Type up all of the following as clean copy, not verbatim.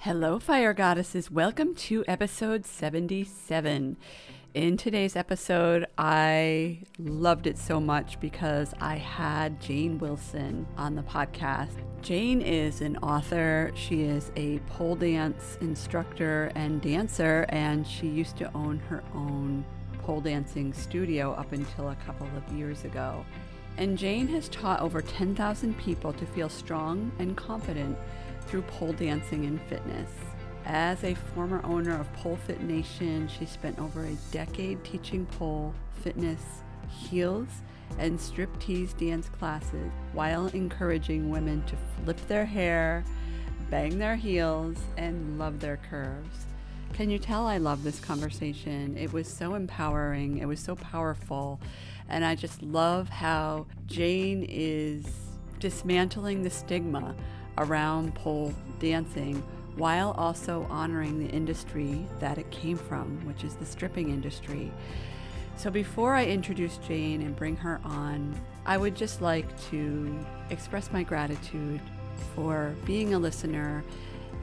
Hello, fire goddesses. Welcome to episode 77. In today's episode, I loved it so much because I had Jane Wilson on the podcast. Jane is an author. She is a pole dance instructor and dancer, and she used to own her own pole dancing studio up until a couple of years ago. And Jane has taught over 10,000 people to feel strong and confident through pole dancing and fitness. As a former owner of Pole Fit Nation, she spent over a decade teaching pole, fitness, heels, and striptease dance classes while encouraging women to flip their hair, bang their heels, and love their curves. Can you tell I love this conversation? It was so empowering. It was so powerful. And I just love how Jane is dismantling the stigma around pole dancing while also honoring the industry that it came from, which is the stripping industry. So before I introduce Jane and bring her on, I would just like to express my gratitude for being a listener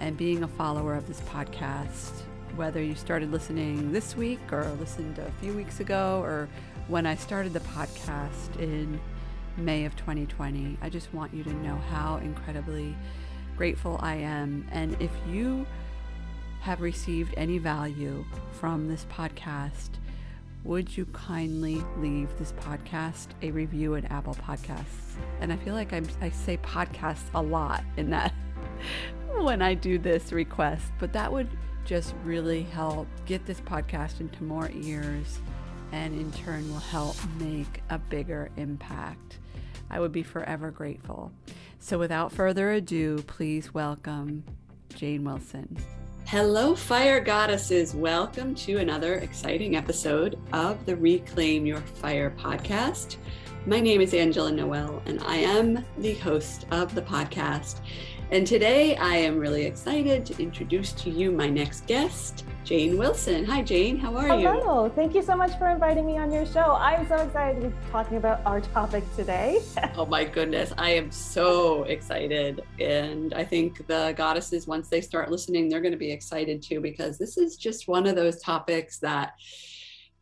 and being a follower of this podcast. Whether you started listening this week or listened a few weeks ago or when I started the podcast in May of 2020, I just want you to know how incredibly grateful I am. And if you have received any value from this podcast, would you kindly leave this podcast a review at Apple Podcasts? And I feel like I say podcasts a lot in that when I do this request, but that would just really help get this podcast into more ears and in turn will help make a bigger impact. I would be forever grateful. So without further ado, please welcome Jane Wilson. Hello, fire goddesses. Welcome to another exciting episode of the Reclaim Your Fire podcast. My name is Angela Noel, and I am the host of the podcast. And today I am really excited to introduce to you my next guest, Jane Wilson. Hi, Jane. How are you? Hello. Thank you so much for inviting me on your show. I'm so excited to be talking about our topic today. Oh my goodness. I am so excited. And I think the goddesses, once they start listening, they're going to be excited too, because this is just one of those topics that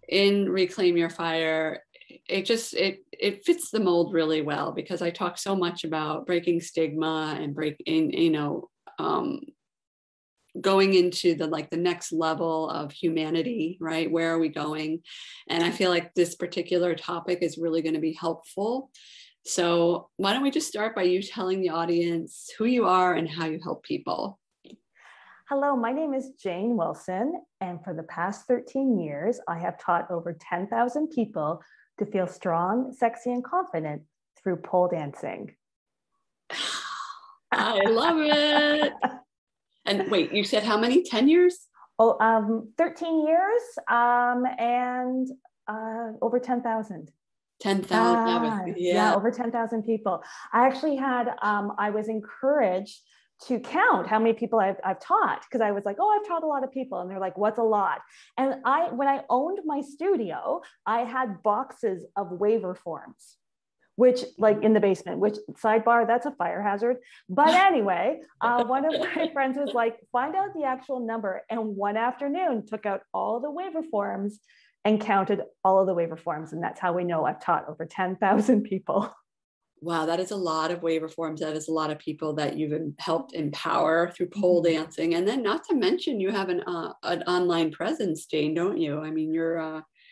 in Reclaim Your Fire, it fits the mold really well, because I talk so much about breaking stigma and going into the next level of humanity, right? Where are we going? And I feel like this particular topic is really going to be helpful. So why don't we just start by you telling the audience who you are and how you help people? Hello, my name is Jane Wilson. And for the past 13 years, I have taught over 10,000 people to feel strong, sexy, and confident through pole dancing. I love it. And wait, you said how many? 10 years? 13 years and over 10,000. 10,000. Yeah, over 10,000 people. I actually had, I was encouraged to count how many people I've taught, because I was like, oh, I've taught a lot of people. And they're like, what's a lot? And when I owned my studio, I had boxes of waiver forms, which in the basement, which sidebar, that's a fire hazard. But anyway, one of my friends was like, find out the actual number. And one afternoon took out all the waiver forms and counted all of the waiver forms. And that's how we know I've taught over 10,000 people. Wow, that is a lot of waiver forms. That is a lot of people that you've helped empower through pole dancing. And then not to mention, you have an online presence, Jane, don't you? I mean,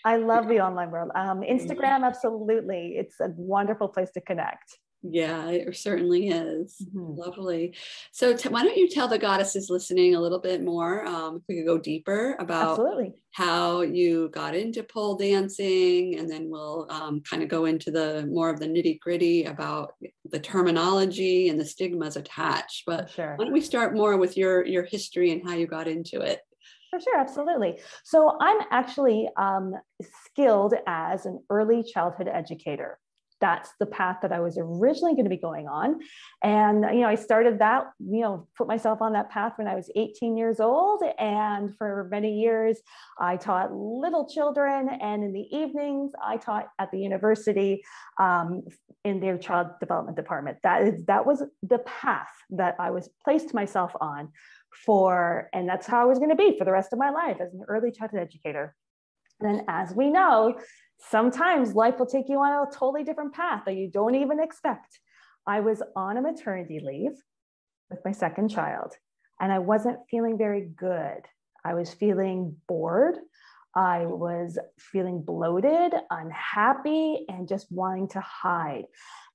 I love the online world. Instagram, absolutely. It's a wonderful place to connect. Yeah, it certainly is. Lovely. So why don't you tell the goddesses listening a little bit more, if we could go deeper about Absolutely. how you got into pole dancing, and then we'll kind of go into the more of the nitty gritty about the terminology and the stigmas attached. But Sure. Why don't we start more with your history and how you got into it? For sure, absolutely. So I'm actually skilled as an early childhood educator. That's the path that I was originally going to be going on. And, I started that, put myself on that path when I was 18 years old. And for many years, I taught little children. And in the evenings, I taught at the university in their child development department. That was the path that I was placed myself on and that's how I was going to be for the rest of my life as an early childhood educator. And then, as we know, sometimes life will take you on a totally different path that you don't even expect. I was on a maternity leave with my second child, and I wasn't feeling very good. I was feeling bored. I was feeling bloated, unhappy, and just wanting to hide.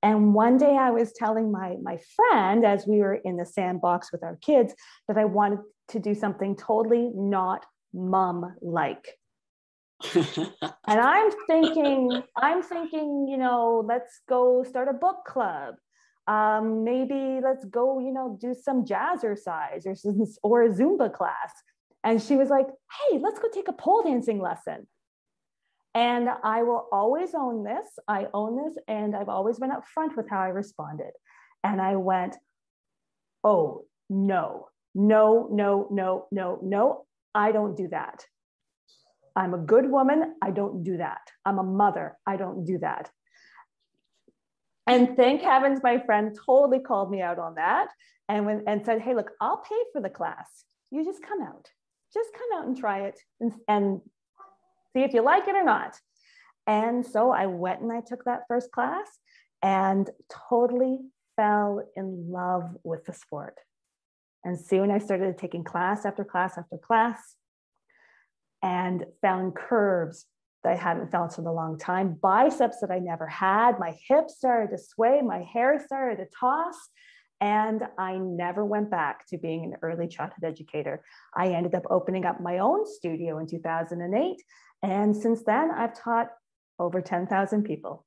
And one day I was telling my friend, as we were in the sandbox with our kids, that I wanted to do something totally not mom-like. And I'm thinking, let's go start a book club. Maybe let's go, do some jazzercise or a Zumba class. And she was like, hey, let's go take a pole dancing lesson. And I will always own this. I own this. And I've always been upfront with how I responded. And I went, oh, no, I don't do that. I'm a good woman. I don't do that. I'm a mother. I don't do that. And thank heavens, my friend totally called me out on that and said, hey, look, I'll pay for the class. You just come out. Just come out and try it and see if you like it or not. And so I went and I took that first class and totally fell in love with the sport. And soon I started taking class after class after class and found curves that I hadn't felt in a long time, biceps that I never had, my hips started to sway, my hair started to toss, and I never went back to being an early childhood educator. I ended up opening up my own studio in 2008, and since then I've taught over 10,000 people.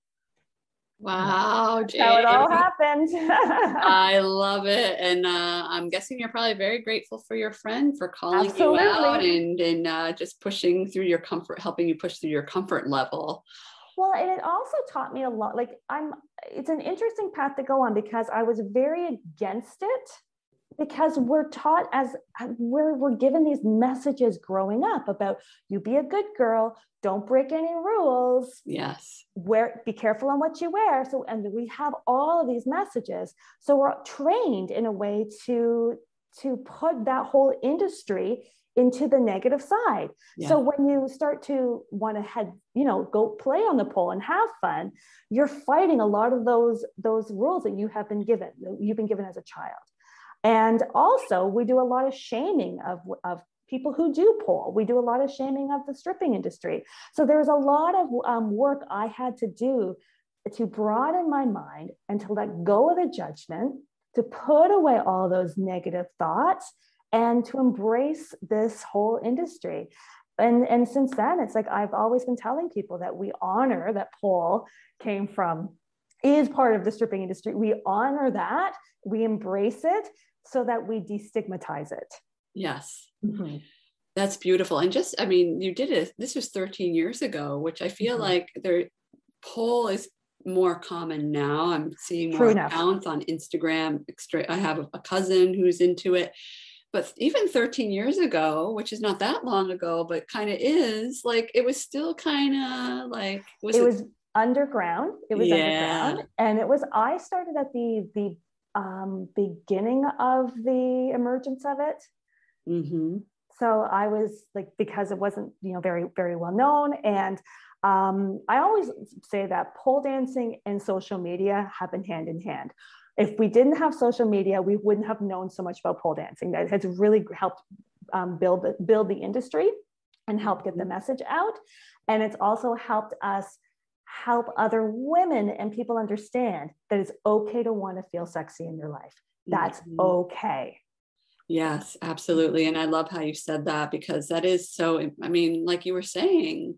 Wow, Jane. How it all happened. I love it. And I'm guessing you're probably very grateful for your friend for calling Absolutely. you out and just pushing through your comfort, helping you push through your comfort level. Well, and it also taught me a lot. It's an interesting path to go on because I was very against it, because we're taught we're given these messages growing up about you be a good girl, don't break any rules. Yes. Be careful on what you wear. So, and we have all of these messages. So we're trained in a way to put that whole industry into the negative side. Yeah. So when you start to want to go play on the pole and have fun, you're fighting a lot of those rules that you've been given as a child. And also we do a lot of shaming of people who do pole. We do a lot of shaming of the stripping industry. So there's a lot of work I had to do to broaden my mind and to let go of the judgment, to put away all those negative thoughts and to embrace this whole industry. And since then, it's like I've always been telling people that we honor that pole is part of the stripping industry. We honor that, we embrace it so that we destigmatize it. Yes. Mm-hmm. That's beautiful. And you did it. This was 13 years ago, which I feel like pole is more common now. I'm seeing more accounts on Instagram. I have a cousin who's into it. But even 13 years ago, which is not that long ago, but kind of is, like, it was still kind of like... It was underground. It was underground. And I started at the beginning of the emergence of it. Mm-hmm. So I was like, because it wasn't, very, very well known. And I always say that pole dancing and social media happen hand in hand. If we didn't have social media, we wouldn't have known so much about pole dancing. That has really helped build the industry and help get the message out. And it's also helped us help other women and people understand that it's okay to want to feel sexy in your life. That's okay. Yes, absolutely. And I love how you said that, because that is so, like you were saying,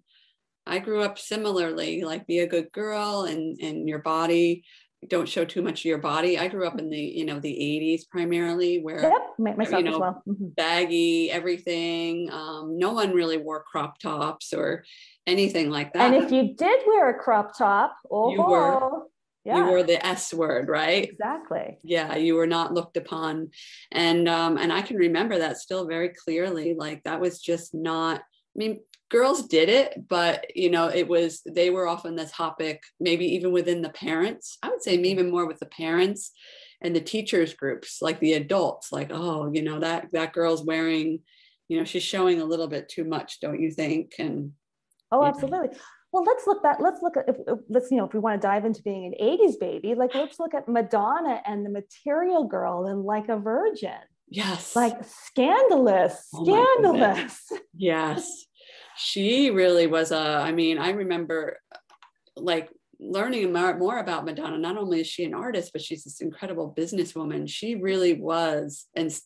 I grew up similarly, like be a good girl and your body, don't show too much of your body. I grew up in the, the 80s primarily, where, myself as well. Baggy, everything. No one really wore crop tops or anything like that. And if you did wear a crop top, you were the S word, right? Exactly. Yeah, you were not looked upon. And I can remember that still very clearly. Like that was just not, girls did it, but they were often the topic, maybe even within the parents. I would say even more with the parents. and the teachers groups, like the adults, like, oh, that girl's wearing, she's showing a little bit too much, don't you think? And Oh, absolutely. Well, let's look at, if we want to dive into being an 80s baby, like let's look at Madonna and the Material Girl and Like a Virgin. Yes. Like scandalous. Yes. She really was I remember like learning more about Madonna. Not only is she an artist, but she's this incredible businesswoman. She really was, and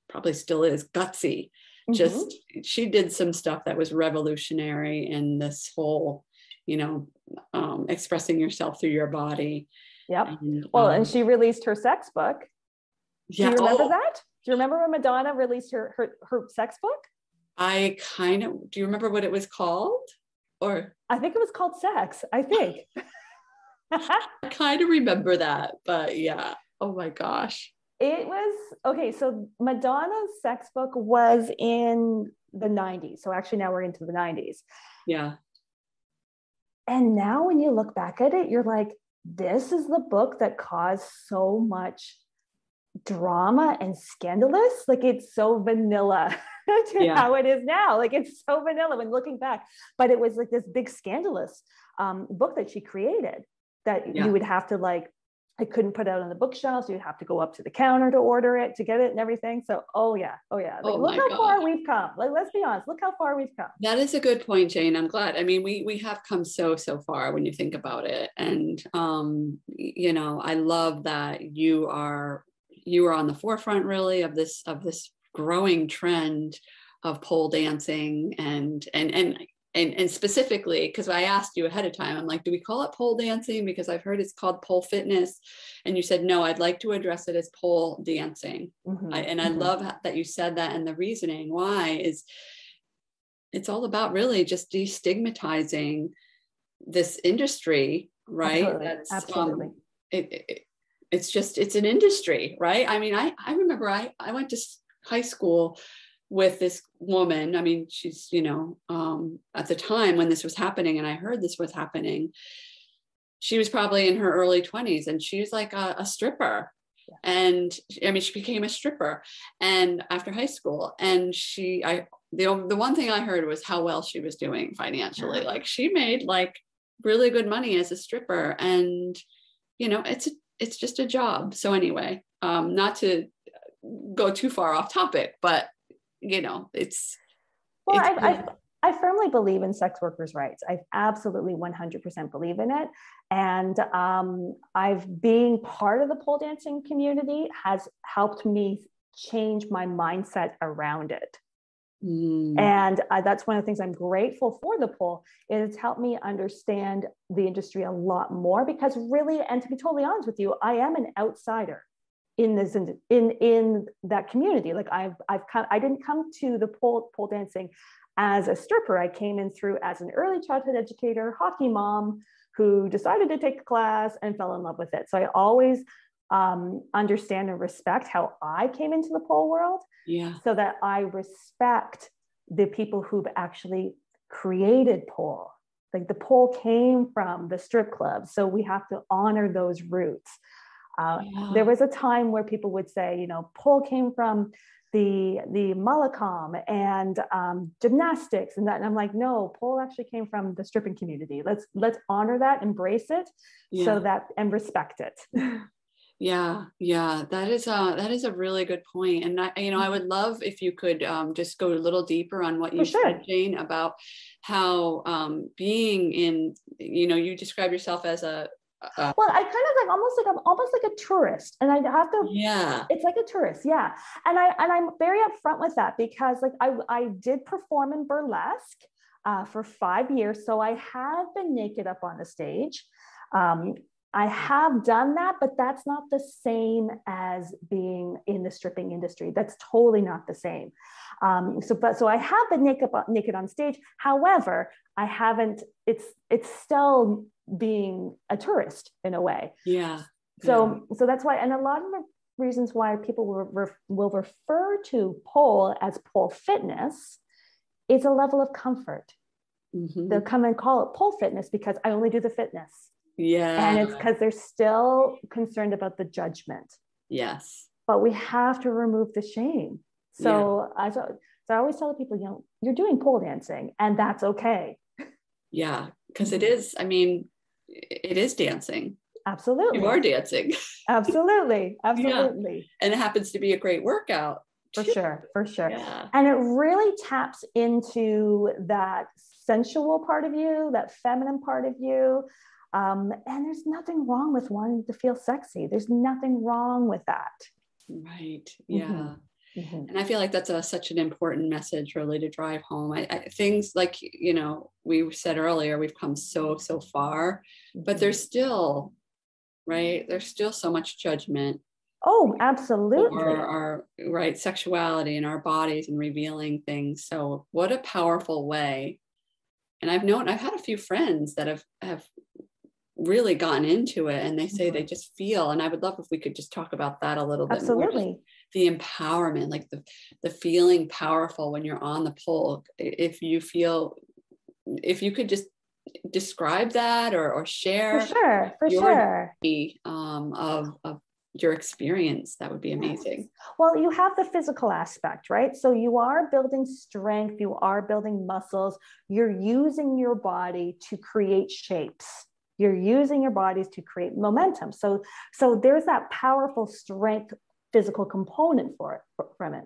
probably still is, gutsy. Just, she did some stuff that was revolutionary in this whole, expressing yourself through your body. Yep. And she released her sex book. Do you remember that? Do you remember when Madonna released her sex book? Do you remember what it was called? Or I think it was called Sex, I think. I kind of remember that, but yeah. Oh my gosh. It was, okay, so Madonna's sex book was in the 90s. So actually now we're into the 90s. Yeah. And now when you look back at it, you're like, this is the book that caused so much drama and scandalous. Like it's so vanilla to how it is now. Like it's so vanilla when looking back. But it was like this big scandalous book that she created that you would have to like, I couldn't put out on the bookshelves. You'd have to go up to the counter to order it, to get it and everything. So, Like, look how far we've come. Like, let's be honest. Look how far we've come. That is a good point, Jane. I'm glad. I mean, we have come so far when you think about it. And, I love that you are on the forefront really of this growing trend of pole dancing and specifically, because I asked you ahead of time, I'm like, do we call it pole dancing? Because I've heard it's called pole fitness. And you said, no, I'd like to address it as pole dancing. I love that you said that. And the reasoning why is it's all about really just destigmatizing this industry, right? Absolutely. It's an industry, right? I mean, I remember I went to high school with this woman. I mean, she's, at the time when this was happening and I heard this was happening, she was probably in her early 20s and she was like a stripper. Yeah. And I mean, she became a stripper and after high school, and the one thing I heard was how well she was doing financially. Like she made like really good money as a stripper, and it's just a job. So anyway, not to go too far off topic, but I firmly believe in sex workers' rights. I absolutely 100% believe in it. And being part of the pole dancing community has helped me change my mindset around it. And that's one of the things I'm grateful for the pole. It's helped me understand the industry a lot more, because really, and to be totally honest with you, I am an outsider in this in that community. Like I didn't come to the pole dancing as a stripper. I came in through as an early childhood educator, hockey mom who decided to take a class and fell in love with it. So I always understand and respect how I came into the pole world, so that I respect the people who've actually created pole. Like the pole came from the strip club, so we have to honor those roots. There was a time where people would say, pole came from the Malakam and gymnastics and that. And I'm like, no, pole actually came from the stripping community. Let's honor that, embrace it, and respect it. Yeah, that is a really good point. And I would love if you could just go a little deeper on what you said, Jane, about how being in, you describe yourself as well, I kind of almost like a tourist, and I have to. Yeah, it's like a tourist. Yeah, and I'm very upfront with that, because like I did perform in burlesque for 5 years, so I have been naked up on the stage. I have done that, but that's not the same as being in the stripping industry. That's totally not the same. So I have been naked on stage. However, I haven't. It's still being a tourist in a way. Yeah. So that's why, and a lot of the reasons why people will refer to pole as pole fitness is a level of comfort. They'll come and call it pole fitness because I only do the fitness. Yeah. And it's because they're still concerned about the judgment. Yes. but we have to remove the shame. So, so I always tell people, you know, you're doing pole dancing and that's okay. Yeah. Because it is, I mean, it is dancing. Absolutely. You are dancing. Absolutely. Yeah. And it happens to be a great workout. For sure. For sure. Yeah. And it really taps into that sensual part of you, that feminine part of you. And there's nothing wrong with wanting to feel sexy. There's nothing wrong with that. Right. Yeah. Mm-hmm. And I feel like that's such an important message really to drive home. Things like, you know, we said earlier, we've come so far, but there's still, right, there's still so much judgment. Oh, absolutely. For our right sexuality and our bodies and revealing things. So what a powerful way. And I've had a few friends that have really gotten into it, and they say they just feel, and I would love if we could just talk about that a little bit more. Absolutely. The empowerment, like the feeling powerful when you're on the pole. If you could just describe that or share for sure of your experience, that would be amazing. Well, you have the physical aspect, right? So you are building strength, you are building muscles, you're using your body to create shapes. You're using your bodies to create momentum. So there's that powerful strength physical component from it.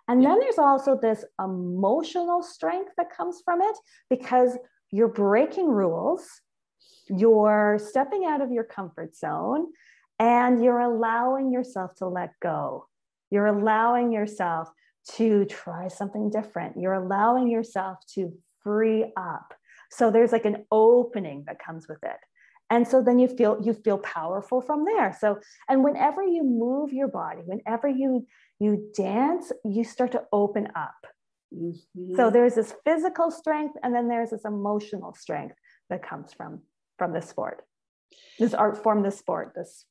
And then there's also this emotional strength that comes from it, because you're breaking rules, you're stepping out of your comfort zone, and you're allowing yourself to let go. You're allowing yourself to try something different. You're allowing yourself to free up. So there's like an opening that comes with it. And so then you feel powerful from there. So, and whenever you move your body, whenever you dance, you start to open up. Mm-hmm. So there's this physical strength, and then there's this emotional strength that comes from this sport, this art form, this sport, this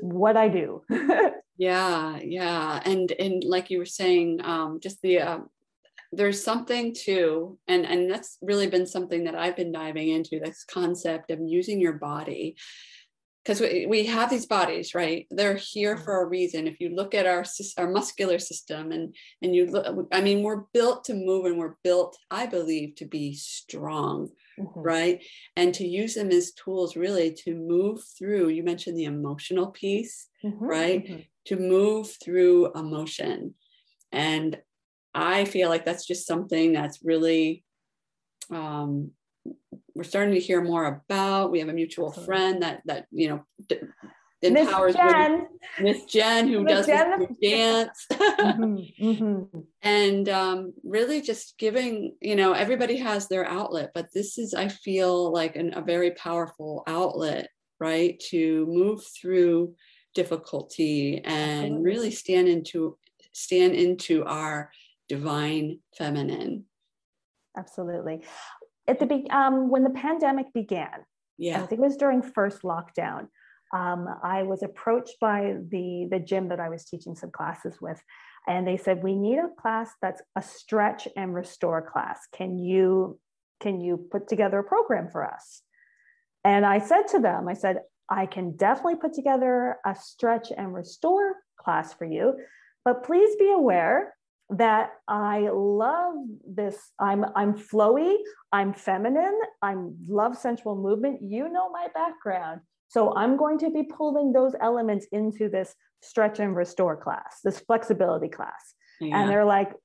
what I do. Yeah. And like you were saying, just there's something to, and that's really been something that I've been diving into, this concept of using your body. Because we have these bodies, right? They're here for a reason. If you look at our muscular system and you look, I mean, we're built to move, and we're built, I believe, to be strong, right? And to use them as tools really to move through, you mentioned the emotional piece, right? To move through emotion. And I feel like that's just something that's really, we're starting to hear more about. We have a mutual friend that you know, empowers Miss Jen, who does this dance. And really just giving, you know, everybody has their outlet, but this is, I feel like a very powerful outlet, right? To move through difficulty and really stand into our divine feminine. Absolutely. At the when the pandemic began, I think it was during first lockdown, I was approached by the gym that I was teaching some classes with, and they said, we need a class that's a stretch and restore class. Can you put together a program for us? And I said to them, I can definitely put together a stretch and restore class for you, but please be aware that I love this. I'm flowy, I'm feminine, I love sensual movement. You know my background. So I'm going to be pulling those elements into this stretch and restore class, this flexibility class. And they're like,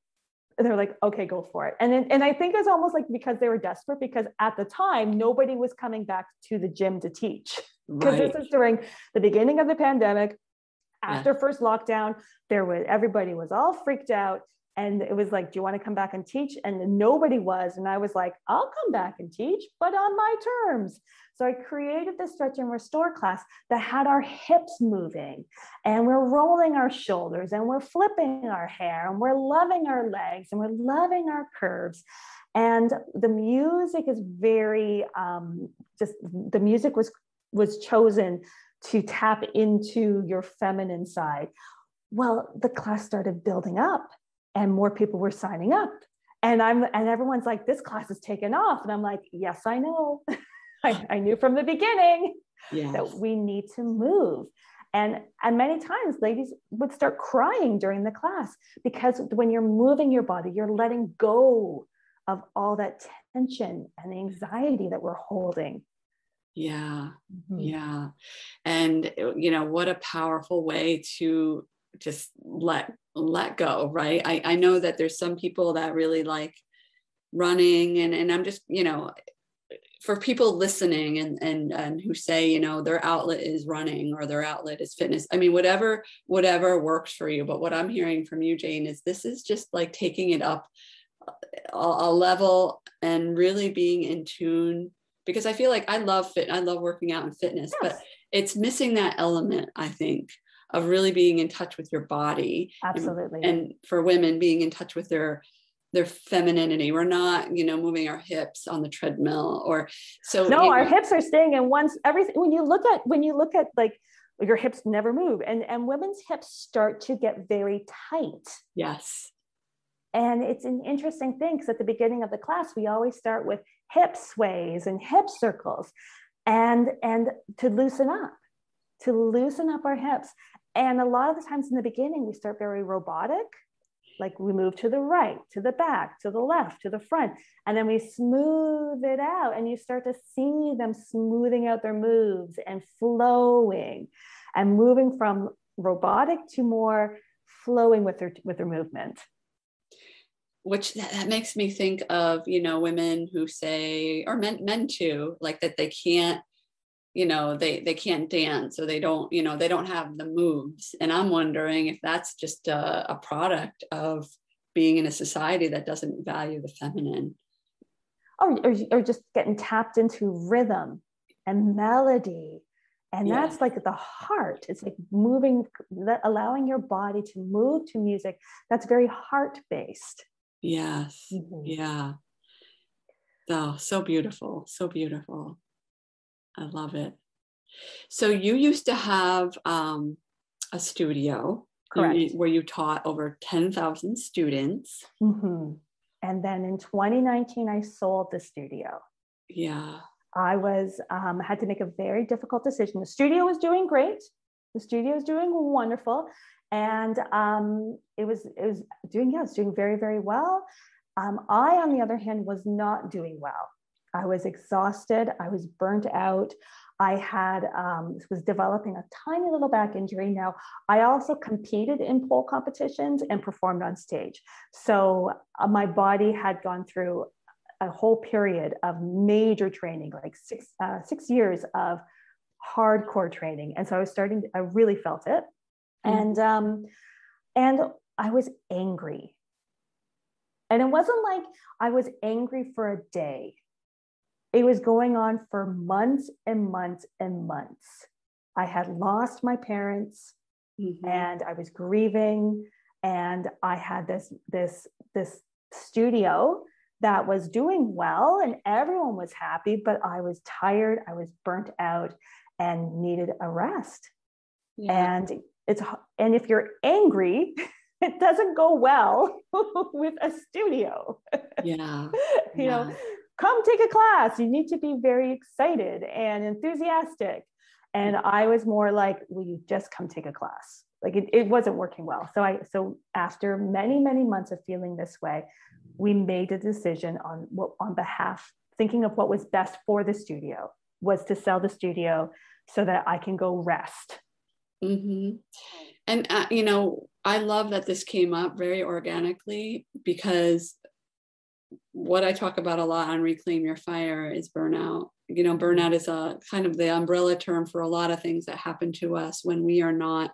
okay, go for it. And I think it's almost like because they were desperate, because at the time, nobody was coming back to the gym to teach. Because this is during the beginning of the pandemic, after first lockdown, everybody was all freaked out. And it was like, do you want to come back and teach? And nobody was. And I was like, I'll come back and teach, but on my terms. So I created this stretch and restore class that had our hips moving, and we're rolling our shoulders, and we're flipping our hair, and we're loving our legs, and we're loving our curves. And the music is very, the music was chosen to tap into your feminine side. Well, the class started building up, and more people were signing up. And everyone's like, this class is taken off. And I'm like, yes, I know. I knew from the beginning that we need to move. And many times ladies would start crying during the class, because when you're moving your body, you're letting go of all that tension and anxiety that we're holding. Yeah. Yeah. And what a powerful way to just let go, right? I know that there's some people that really like running, and I'm just, for people listening and who say, their outlet is running or their outlet is fitness. I mean, whatever works for you. But what I'm hearing from you, Jane, is this is just like taking it up a level and really being in tune, because I feel like I love working out and fitness, yes, but it's missing that element, I think, of really being in touch with your body. Absolutely. And for women, being in touch with their femininity. We're not, moving our hips on the treadmill, or so. No, our hips are staying in everything. When you look at like, your hips never move, and women's hips start to get very tight. Yes. And it's an interesting thing, because at the beginning of the class, we always start with hip sways and hip circles, and to loosen up our hips. And a lot of the times in the beginning, we start very robotic. Like, we move to the right, to the back, to the left, to the front, and then we smooth it out, and you start to see them smoothing out their moves and flowing and moving from robotic to more flowing with their movement. Which that makes me think of, women who say, or men too, like that they can't, they can't dance, or they don't have the moves. And I'm wondering if that's just a product of being in a society that doesn't value the feminine. Or just getting tapped into rhythm and melody. And that's like the heart. It's like allowing your body to move to music that's very heart-based. Yes. Mm-hmm. Yeah. Oh, so beautiful. So beautiful. I love it. So you used to have a studio. Correct. Where you taught over 10,000 students. Mm-hmm. And then in 2019, I sold the studio. Yeah. I had to make a very difficult decision. The studio was doing great. The studio is doing wonderful. And it was doing very, very well. I, on the other hand, was not doing well. I was exhausted. I was burnt out. I was developing a tiny little back injury. Now, I also competed in pole competitions and performed on stage. So my body had gone through a whole period of major training, like 6 years of hardcore training. And so I really felt it. Mm-hmm. And I was angry. And it wasn't like I was angry for a day. It was going on for months and months and months. I had lost my parents, mm-hmm. and I was grieving, and I had this studio that was doing well and everyone was happy, but I was tired, I was burnt out and needed a rest. Yeah. And if you're angry, it doesn't go well with a studio. Yeah. You know, come take a class. You need to be very excited and enthusiastic. And I was more like, will you just come take a class? Like it wasn't working well. So after many, many months of feeling this way, we made a decision on behalf, thinking of what was best for the studio, was to sell the studio so that I can go rest. Mm-hmm. And, I love that this came up very organically, because what I talk about a lot on Reclaim Your Fire is burnout. Burnout is a kind of the umbrella term for a lot of things that happen to us when we are not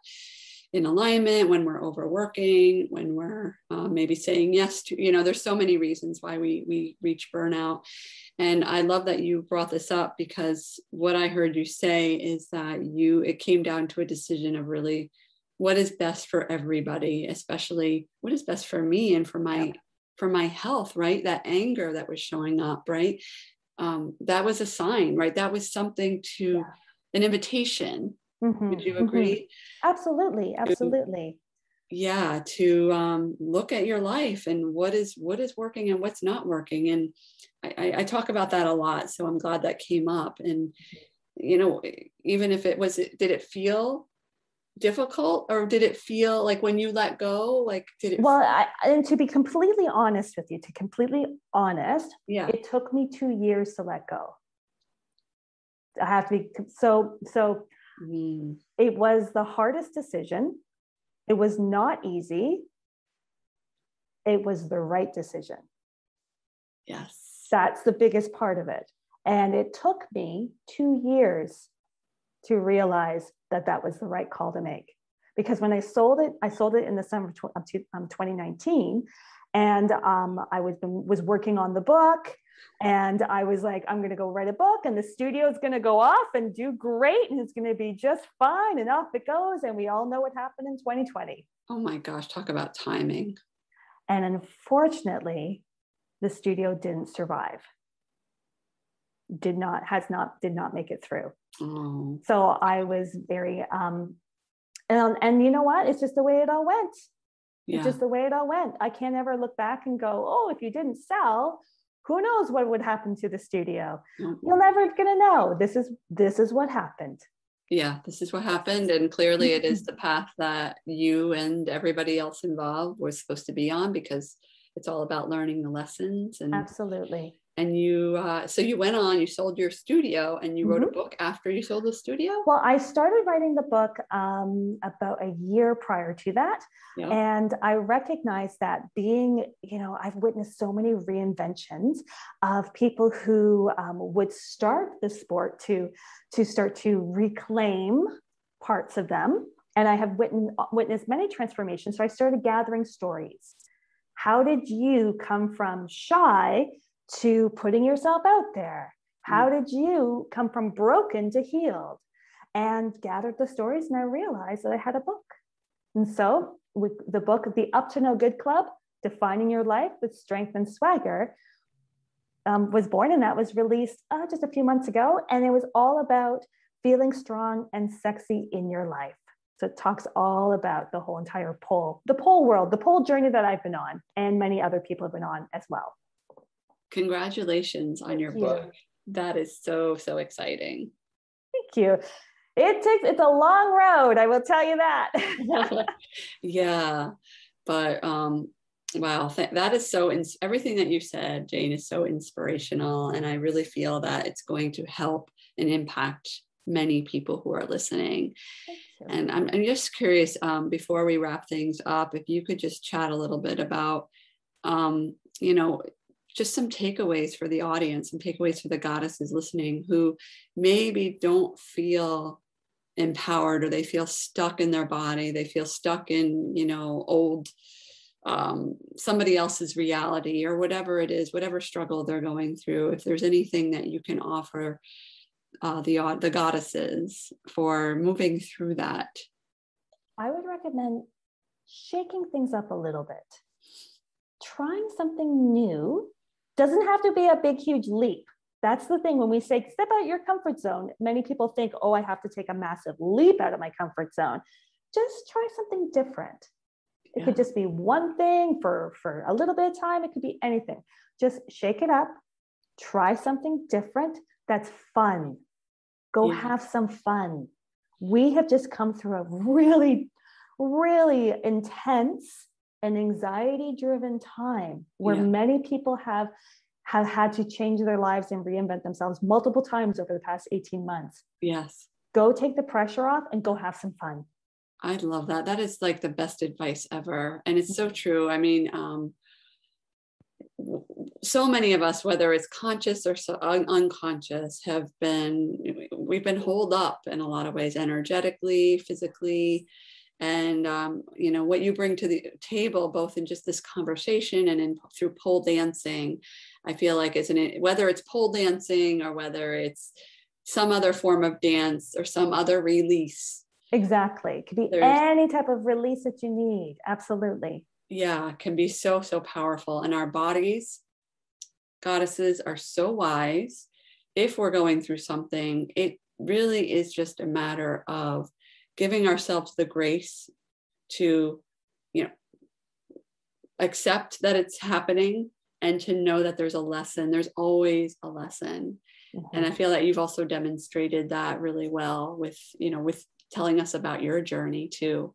in alignment, when we're overworking, when we're maybe saying yes to, there's so many reasons why we reach burnout. And I love that you brought this up, because what I heard you say is that it came down to a decision of really what is best for everybody, especially what is best for me and for my health, right? That anger that was showing up, right? That was a sign, right? That was something an invitation. Mm-hmm. Would you agree? Absolutely. Absolutely. To look at your life and what is working and what's not working. And I talk about that a lot. So I'm glad that came up. And, even if did it feel difficult, or did it feel like when you let go, like did it? Well, and to be completely honest with you, Yeah. it took me 2 years to let go. I have to be so It was the hardest decision. It was not easy. It was the right decision. Yes. That's the biggest part of it. And it took me 2 years to realize that that was the right call to make. Because when I sold it in the summer of 2019. And I was working on the book. And I was like, I'm going to go write a book, and the studio is going to go off and do great. And it's going to be just fine. And off it goes. And we all know what happened in 2020. Oh my gosh, talk about timing. And unfortunately, the studio didn't survive. Did not make it through. Oh. So I was very, and you know what? It's just the way it all went. Yeah. It's just the way it all went. I can't ever look back and go, oh, if you didn't sell, who knows what would happen to the studio? Nope. You're never gonna know. This is what happened. Yeah, this is what happened. And clearly it is the path that you and everybody else involved was supposed to be on, because it's all about learning the lessons. And absolutely. And you, so you went on, you sold your studio, and you wrote a book after you sold the studio? Well, I started writing the book about a year prior to that. Yeah. And I recognized that I've witnessed so many reinventions of people who would start the sport to start to reclaim parts of them. And I have witnessed many transformations. So I started gathering stories. How did you come from shy to putting yourself out there? How did you come from broken to healed? And gathered the stories, and I realized that I had a book. And so with the book, The Up to No Good Club, Defining Your Life with Strength and Swagger, was born, and that was released just a few months ago. And it was all about feeling strong and sexy in your life. So it talks all about the whole entire the pole world, the pole journey that I've been on, and many other people have been on as well. Congratulations on your book. That is so, so exciting. Thank you. It's a long road, I will tell you that. Yeah, but wow, that is so, everything that you said, Jane, is so inspirational. And I really feel that it's going to help and impact many people who are listening. And I'm just curious, before we wrap things up, if you could just chat a little bit about, just some takeaways for the audience and takeaways for the goddesses listening who maybe don't feel empowered, or they feel stuck in their body. They feel stuck in, old, somebody else's reality, or whatever it is, whatever struggle they're going through. If there's anything that you can offer the goddesses for moving through that. I would recommend shaking things up a little bit. Trying something new doesn't have to be a big, huge leap. That's the thing. When we say step out your comfort zone, many people think, oh, I have to take a massive leap out of my comfort zone. Just try something different. It could just be one thing for a little bit of time. It could be anything. Just shake it up. Try something different. That's fun. Go have some fun. We have just come through a really, really intense and anxiety-driven time where many people have had to change their lives and reinvent themselves multiple times over the past 18 months. Yes. Go take the pressure off and go have some fun. I love that. That is like the best advice ever. And it's so true. I mean, so many of us, whether it's conscious or unconscious, we've been holed up in a lot of ways, energetically, physically. And, what you bring to the table, both in just this conversation and through pole dancing, I feel like whether it's pole dancing or whether it's some other form of dance or some other release. Exactly. It could be any type of release that you need. Absolutely. Yeah, it can be so, so powerful. And our bodies, goddesses, are so wise. If we're going through something, it really is just a matter of giving ourselves the grace to, accept that it's happening and to know that there's a lesson. There's always a lesson. Mm-hmm. And I feel that you've also demonstrated that really well with telling us about your journey too.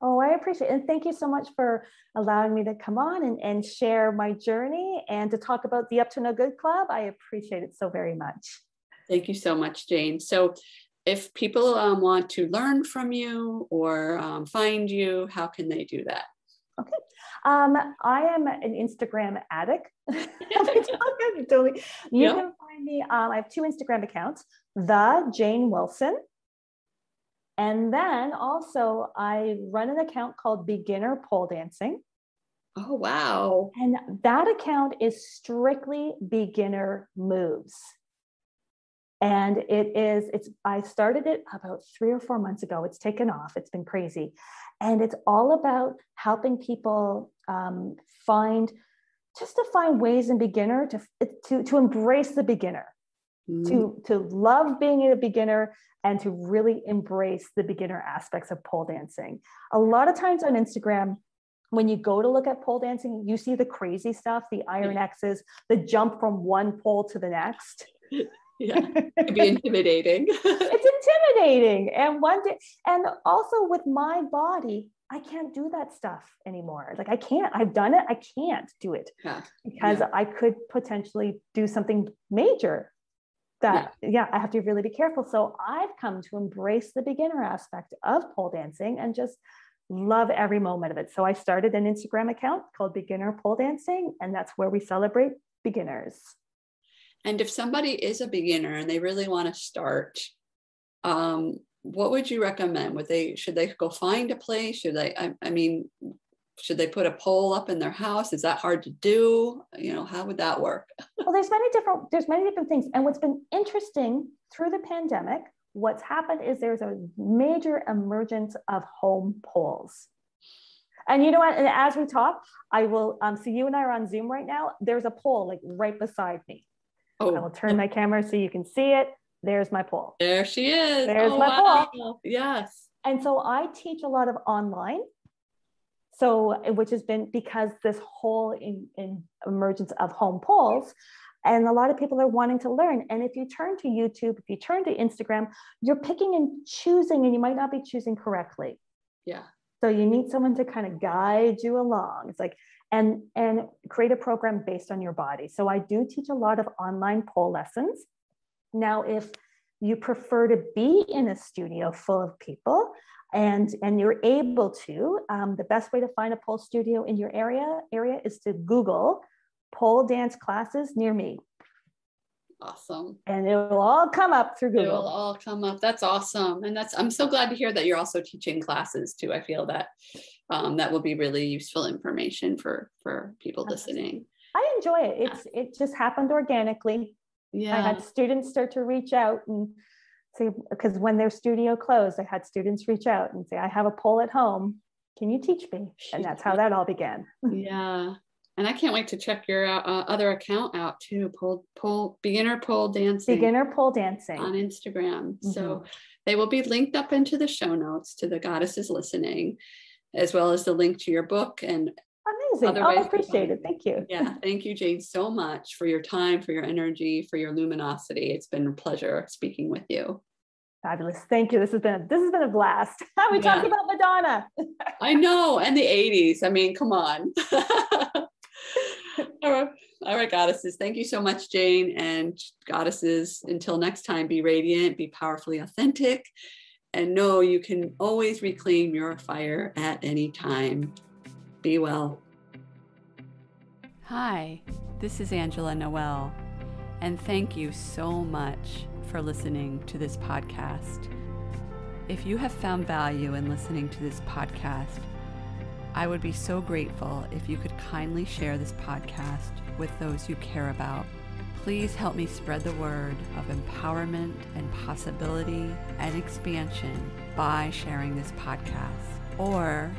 Oh, I appreciate it. And thank you so much for allowing me to come on and share my journey and to talk about the Up to No Good Club. I appreciate it so very much. Thank you so much, Jane. So if people want to learn from you or find you, how can they do that? Okay. I am an Instagram addict. You can find me. I have 2 Instagram accounts, the Jane Wilson. And then also I run an account called Beginner Pole Dancing. Oh, wow. And that account is strictly beginner moves. And I started it about 3 or 4 months ago. It's taken off. It's been crazy. And it's all about helping people find ways in beginner to embrace the beginner, to love being a beginner and to really embrace the beginner aspects of pole dancing. A lot of times on Instagram, when you go to look at pole dancing, you see the crazy stuff, the iron X's, the jump from one pole to the next. Yeah, it can be intimidating. It's intimidating. And also with my body, I can't do that stuff anymore. Like I've done it. I can't do it because I could potentially do something major that, I have to really be careful. So I've come to embrace the beginner aspect of pole dancing and just love every moment of it. So I started an Instagram account called Beginner Pole Dancing, and that's where we celebrate beginners. And if somebody is a beginner and they really want to start, what would you recommend? Should they go find a place? Should they put a pole up in their house? Is that hard to do? How would that work? Well, there's many different things. And what's been interesting through the pandemic, what's happened is there's a major emergence of home poles. And you know what? And as we talk, I will, so you and I are on Zoom right now. There's a pole like right beside me. Oh. I will turn my camera so you can see it. There's my pole. There she is. There's my pole. Yes. And so I teach a lot of online. So, which has been because this whole in emergence of home poles, and a lot of people are wanting to learn. And if you turn to YouTube, if you turn to Instagram, you're picking and choosing, and you might not be choosing correctly. Yeah. So you need someone to kind of guide you along. It's like, and create a program based on your body. So I do teach a lot of online pole lessons. Now, if you prefer to be in a studio full of people and you're able to, the best way to find a pole studio in your area is to Google pole dance classes near me. Awesome. And it will all come up through Google. It will all come up. That's awesome. And I'm so glad to hear that you're also teaching classes too. I feel that that will be really useful information for people listening. I enjoy it. It just happened organically. Yeah. I had students start to reach out and say, because when their studio closed, I had students reach out and say, I have a pole at home. Can you teach me? And that's how that all began. Yeah. And I can't wait to check your other account out too. Beginner Pole Dancing. Beginner Pole Dancing on Instagram. Mm-hmm. So they will be linked up into the show notes to the goddesses listening, as well as the link to your book and amazing. I appreciate it. Thank you. Yeah. Thank you, Jane, so much for your time, for your energy, for your luminosity. It's been a pleasure speaking with you. Fabulous. Thank you. This has been a blast. We talked about Madonna. I know. And the 80s. I mean, come on. All right, goddesses. Thank you so much, Jane. And goddesses, until next time, be radiant, be powerfully authentic, and know you can always reclaim your fire at any time. Be well. Hi, this is Angela Noel, and thank you so much for listening to this podcast. If you have found value in listening to this podcast, I would be so grateful if you could kindly share this podcast with those you care about. Please help me spread the word of empowerment and possibility and expansion by sharing this podcast. Or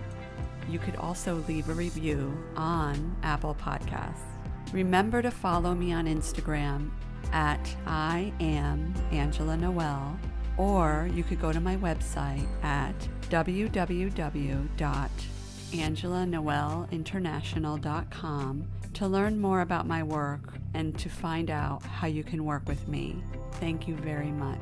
you could also leave a review on Apple Podcasts. Remember to follow me on Instagram at I am Angela Noel, or you could go to my website at www.angelanoelinternational.com to learn more about my work and to find out how you can work with me. Thank you very much.